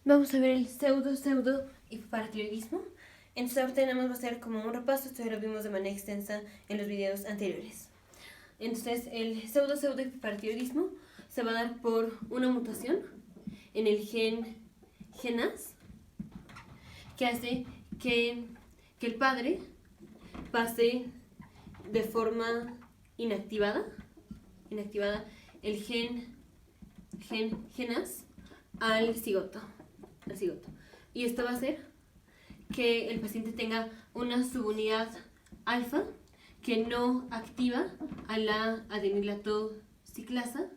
Vamos a ver el pseudo hipoparatiroidismo. Entonces ahorita nada más va a ser como un repaso, esto ya lo vimos de manera extensa en los videos anteriores. Entonces el pseudo hipoparatiroidismo se va a dar por una mutación en el gen GNAS que hace que el padre pase de forma inactivada el gen GNAS al cigoto. Y esto va a hacer que el paciente tenga una subunidad alfa que no activa a la adenilatociclasa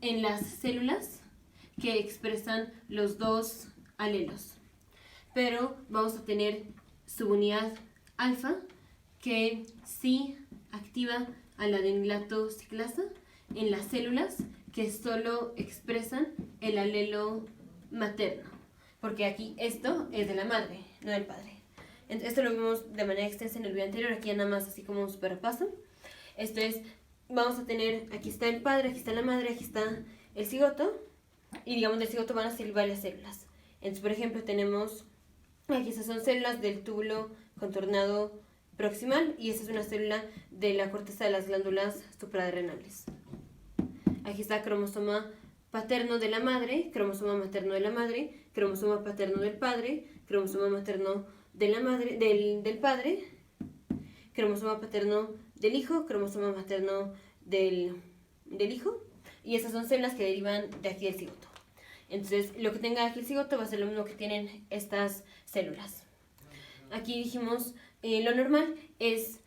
en las células que expresan los dos alelos. Pero vamos a tener subunidad alfa que sí activa a la adenilatociclasa en las células que solo expresan el alelo materno, porque aquí esto es de la madre, no del padre. Esto lo vimos de manera extensa en el video anterior, aquí ya nada más así como un super repaso. Esto es, vamos a tener, aquí está el padre, aquí está la madre, aquí está el cigoto, y digamos del cigoto van a salir varias células. Entonces, por ejemplo, tenemos, aquí estas son células del túbulo contornado proximal, y esta es una célula de la corteza de las glándulas suprarrenales. Aquí está cromosoma paterno de la madre, cromosoma materno de la madre, cromosoma paterno del padre, cromosoma materno de la madre, del padre, cromosoma paterno del hijo, cromosoma materno del hijo, y esas son células que derivan de aquí del cigoto. Entonces, lo que tenga aquí el cigoto va a ser lo mismo que tienen estas células. Aquí dijimos, lo normal es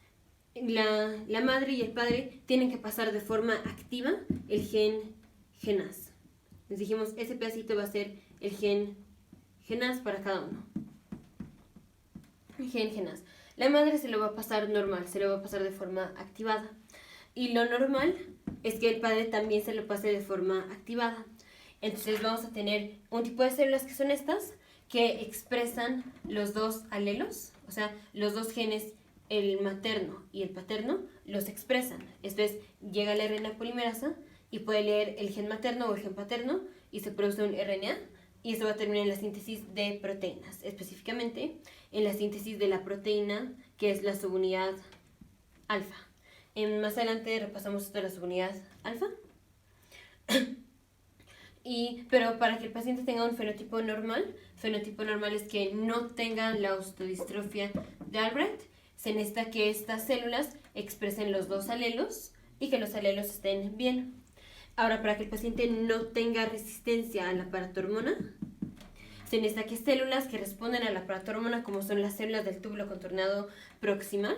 la madre y el padre tienen que pasar de forma activa el gen GNAS. Les dijimos, ese pedacito va a ser el gen GNAS para cada uno. El gen GNAS. La madre se lo va a pasar normal, se lo va a pasar de forma activada. Y lo normal es que el padre también se lo pase de forma activada. Entonces vamos a tener un tipo de células que son estas, que expresan los dos alelos, o sea, los dos genes, el materno y el paterno, los expresan. Esto es, llega la RNA polimerasa y puede leer el gen materno o el gen paterno y se produce un RNA, y eso va a terminar en la síntesis de proteínas, específicamente en la síntesis de la proteína que es la subunidad alfa. Más adelante repasamos esto de la subunidad alfa. Pero para que el paciente tenga un fenotipo normal es que no tenga la osteodistrofia de Albright. Se necesita que estas células expresen los dos alelos y que los alelos estén bien. Ahora, para que el paciente no tenga resistencia a la paratormona, se necesita que células que responden a la paratormona, como son las células del túbulo contornado proximal,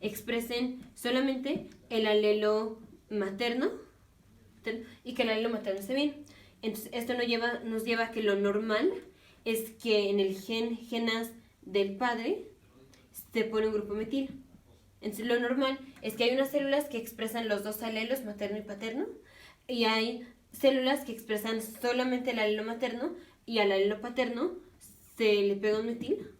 expresen solamente el alelo materno y que el alelo materno esté bien. Entonces, esto nos lleva a que lo normal es que en el gen GNAS del padre se pone un grupo metil. Entonces, lo normal es que hay unas células que expresan los dos alelos, materno y paterno, y hay células que expresan solamente el alelo materno, y al alelo paterno se le pega un metil,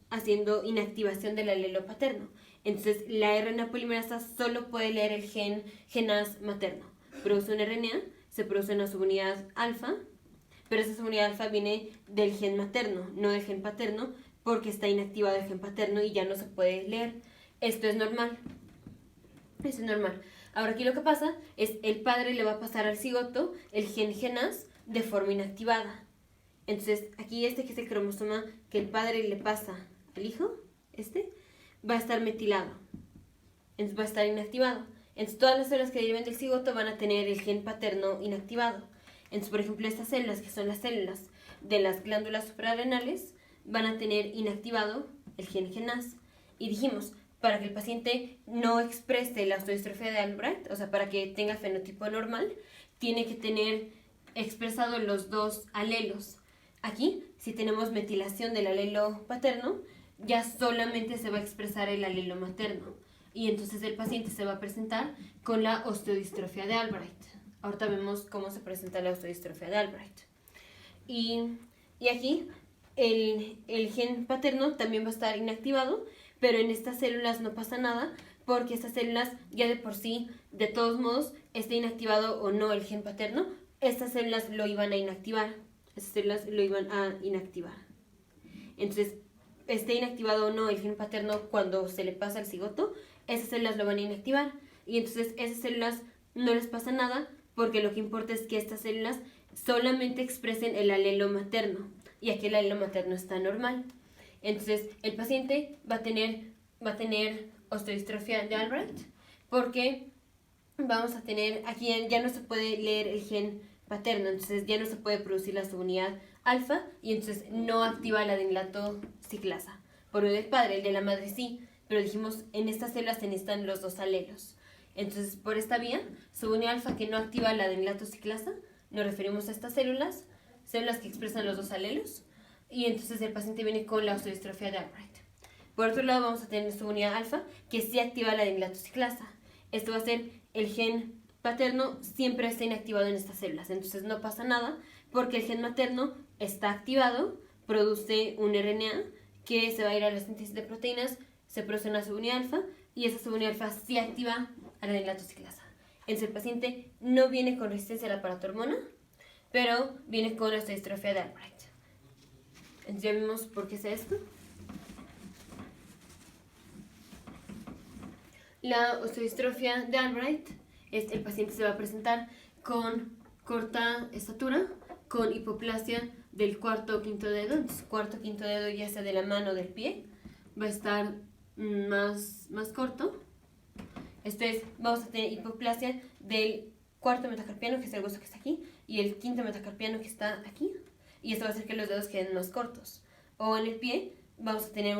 haciendo inactivación del alelo paterno. Entonces, la RNA polimerasa solo puede leer el gen GNAS materno. Produce un RNA, se produce una subunidad alfa, pero esa subunidad alfa viene del gen materno, no del gen paterno, porque está inactivado el gen paterno y ya no se puede leer. Esto es normal. Eso es normal. Ahora aquí lo que pasa es el padre le va a pasar al cigoto el gen GNAS de forma inactivada. Entonces aquí que es el cromosoma que el padre le pasa al hijo, va a estar metilado. Entonces va a estar inactivado. Entonces todas las células que deriven del cigoto van a tener el gen paterno inactivado. Entonces, por ejemplo, estas células, que son las células de las glándulas suprarrenales, van a tener inactivado el gen GNAS. Y dijimos, para que el paciente no exprese la osteodistrofia de Albright, o sea, para que tenga fenotipo normal, tiene que tener expresado los dos alelos. Aquí, si tenemos metilación del alelo paterno, ya solamente se va a expresar el alelo materno. Y entonces el paciente se va a presentar con la osteodistrofia de Albright. Ahorita vemos cómo se presenta la osteodistrofia de Albright. Y aquí el gen paterno también va a estar inactivado, pero en estas células no pasa nada, porque estas células ya de por sí, de todos modos, esté inactivado o no el gen paterno, estas células lo iban a inactivar. esas células lo iban a inactivar. Entonces, esté inactivado o no el gen paterno cuando se le pasa al cigoto, esas células lo van a inactivar. Y entonces esas células no les pasa nada porque lo que importa es que estas células solamente expresen el alelo materno. Y aquí el alelo materno está normal. Entonces, el paciente va a tener osteodistrofia de Albright porque vamos a tener, aquí ya no se puede leer el gen paterno, entonces ya no se puede producir la subunidad alfa y entonces no activa la adenilato ciclasa. Por el del padre, el de la madre sí, pero dijimos en estas células se necesitan los dos alelos. Entonces, por esta vía, subunidad alfa que no activa la adenilato ciclasa, nos referimos a estas células que expresan los dos alelos, y entonces el paciente viene con la osteodistrofia de Albright. Por otro lado, vamos a tener subunidad alfa que sí activa la adenilato ciclasa. Esto va a ser el gen paterno siempre está inactivado en estas células, entonces no pasa nada porque el gen materno está activado, produce un RNA que se va a ir a la síntesis de proteínas, se produce una subunidad alfa y esa subunidad alfa sí activa a la adenilato ciclasa. Entonces el paciente no viene con resistencia a la paratormona, pero viene con la osteodistrofia de Albright. Entonces ya vimos por qué es esto. La osteodistrofia de Albright, el paciente se va a presentar con corta estatura, con hipoplasia del cuarto o quinto dedo. Entonces, cuarto o quinto dedo, ya sea de la mano o del pie, va a estar más corto. Vamos a tener hipoplasia del cuarto metacarpiano, que es el hueso que está aquí, y el quinto metacarpiano que está aquí. Y esto va a hacer que los dedos queden más cortos. O en el pie vamos a tener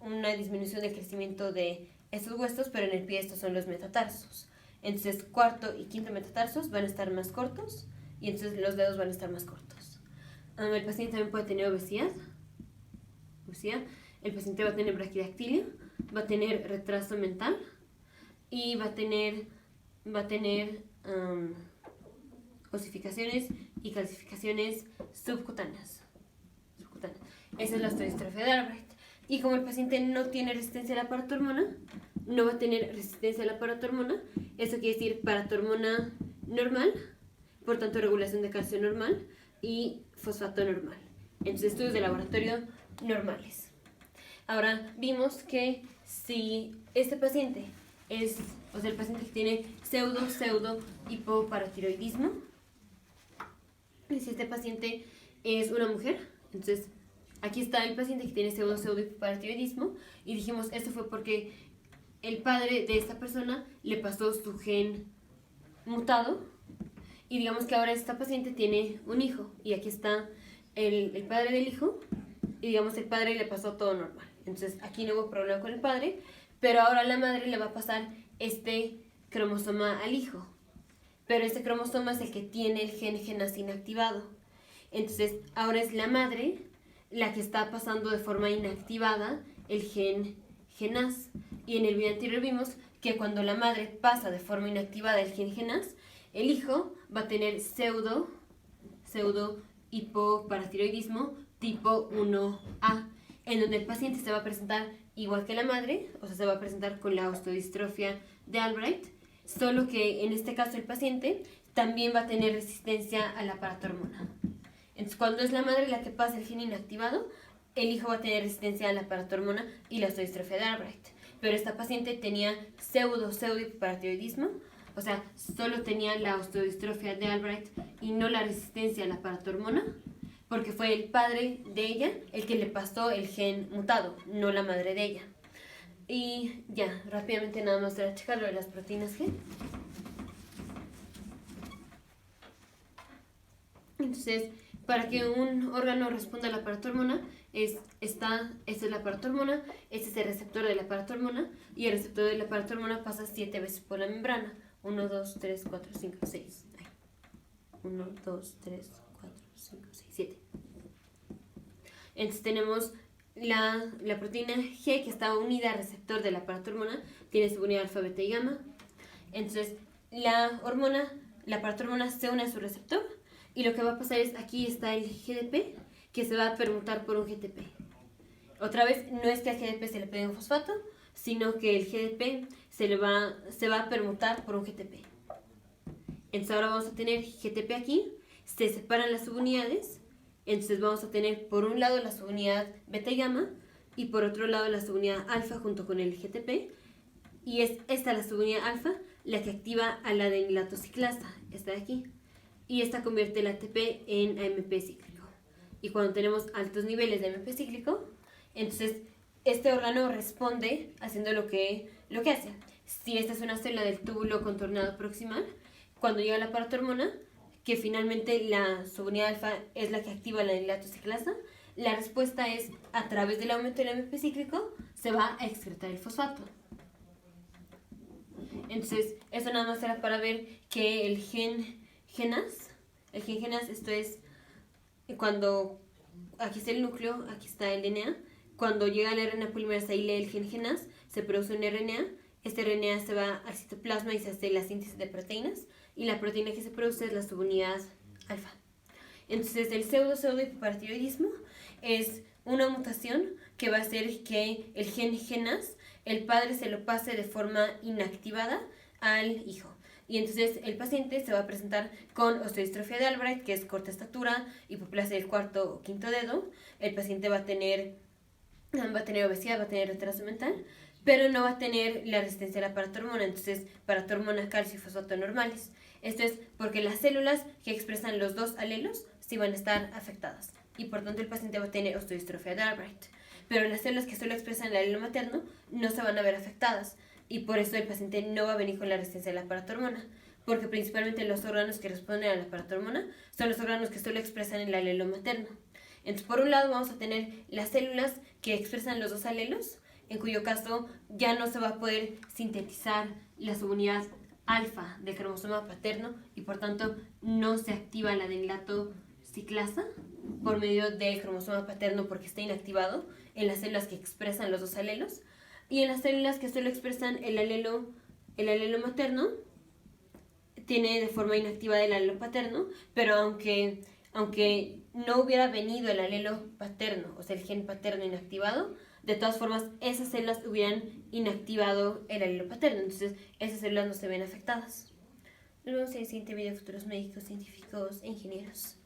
una disminución del crecimiento de estos huesos, pero en el pie estos son los metatarsos. Entonces, cuarto y quinto metatarsos van a estar más cortos y entonces los dedos van a estar más cortos. El paciente también puede tener obesidad. El paciente va a tener braquidactilia, va a tener retraso mental y va a tener osificaciones y calcificaciones subcutáneas. Esa es la osteodistrofia de Albright. Y como el paciente no tiene resistencia a la paratormona, no va a tener resistencia a la paratormona. Eso quiere decir paratormona normal, por tanto regulación de calcio normal y fosfato normal. Entonces estudios de laboratorio normales. Ahora vimos que si este paciente el paciente que tiene pseudo hipoparatiroidismo, y si este paciente es una mujer, entonces aquí está el paciente que tiene pseudo hipoparatiroidismo y dijimos esto fue porque el padre de esta persona le pasó su gen mutado y digamos que ahora esta paciente tiene un hijo y aquí está el padre del hijo y digamos el padre le pasó todo normal. Entonces aquí no hubo problema con el padre, pero ahora la madre le va a pasar este cromosoma al hijo. Pero este cromosoma es el que tiene el gen GNAS inactivado. Entonces ahora es la madre la que está pasando de forma inactivada el gen GNAS. Y en el video anterior vimos que cuando la madre pasa de forma inactivada el gen GNAS, el hijo va a tener pseudo hipoparatiroidismo tipo 1A, en donde el paciente se va a presentar igual que la madre, o sea, se va a presentar con la osteodistrofia de Albright, solo que en este caso el paciente también va a tener resistencia a la paratormona. Entonces, cuando es la madre la que pasa el gen inactivado, el hijo va a tener resistencia a la paratormona y la osteodistrofia de Albright. Pero esta paciente tenía pseudo hipoparatiroidismo, o sea, solo tenía la osteodistrofia de Albright y no la resistencia a la paratormona, porque fue el padre de ella el que le pasó el gen mutado, no la madre de ella. Y ya, rápidamente nada más para checar lo de las proteínas G. Entonces, para que un órgano responda a la paratormona, esta es la paratormona, este es el receptor de la paratormona, y el receptor de la paratormona pasa 7 veces por la membrana. 1, 2, 3, 4, 5, 6. 1, 2, 3, 4, 5, 6, 7. Entonces tenemos la proteína G que está unida al receptor de la paratormona, tiene subunidad alfa, beta y gamma. Entonces la paratormona se une a su receptor y lo que va a pasar es aquí está el GDP que se va a permutar por un GTP. Otra vez, no es que al GDP se le pegue un fosfato, sino que el GDP se va a permutar por un GTP. Entonces ahora vamos a tener GTP aquí, se separan las subunidades Entonces vamos a tener por un lado la subunidad beta y gamma y por otro lado la subunidad alfa junto con el GTP. Y es esta la subunidad alfa la que activa a la adenilato ciclasa, esta de aquí. Y esta convierte el ATP en AMP cíclico. Y cuando tenemos altos niveles de AMP cíclico, entonces este órgano responde haciendo lo que hace. Si esta es una célula del túbulo contornado proximal, cuando llega la paratormona, que finalmente la subunidad alfa es la que activa la adenilato ciclasa, la respuesta es, a través del aumento del AMP cíclico, se va a excretar el fosfato. Entonces, eso nada más era para ver que el gen GNAS, esto es cuando, aquí está el núcleo, aquí está el DNA, cuando llega la RNA polimerasa y lee el gen GNAS, se produce un RNA, este RNA se va al citoplasma y se hace la síntesis de proteínas, y la proteína que se produce es la subunidad alfa. Entonces, el pseudo-hipoparatiroidismo es una mutación que va a hacer que el gen GNAS, el padre se lo pase de forma inactivada al hijo. Y entonces el paciente se va a presentar con osteodistrofia de Albright, que es corta estatura, hipoplasia del cuarto o quinto dedo. El paciente va a tener obesidad, va a tener retraso mental, pero no va a tener la resistencia a la paratormona, entonces paratormona, calcio y fosfato normales. Esto es porque las células que expresan los dos alelos sí van a estar afectadas y por tanto el paciente va a tener osteodistrofia de Albright. Pero las células que solo expresan el alelo materno no se van a ver afectadas y por eso el paciente no va a venir con la resistencia a la paratormona, porque principalmente los órganos que responden a la paratormona son los órganos que solo expresan el alelo materno. Entonces, por un lado vamos a tener las células que expresan los dos alelos, en cuyo caso ya no se va a poder sintetizar la subunidad alfa del cromosoma paterno y por tanto no se activa la adenilato ciclasa por medio del cromosoma paterno porque está inactivado en las células que expresan los dos alelos, y en las células que solo expresan el alelo materno tiene de forma inactivada el alelo paterno, pero aunque no hubiera venido el alelo paterno, o sea el gen paterno inactivado, de todas formas esas células hubieran inactivado el alelo paterno, entonces esas células no se ven afectadas. Nos vemos en el siguiente video, futuros médicos, científicos e ingenieros.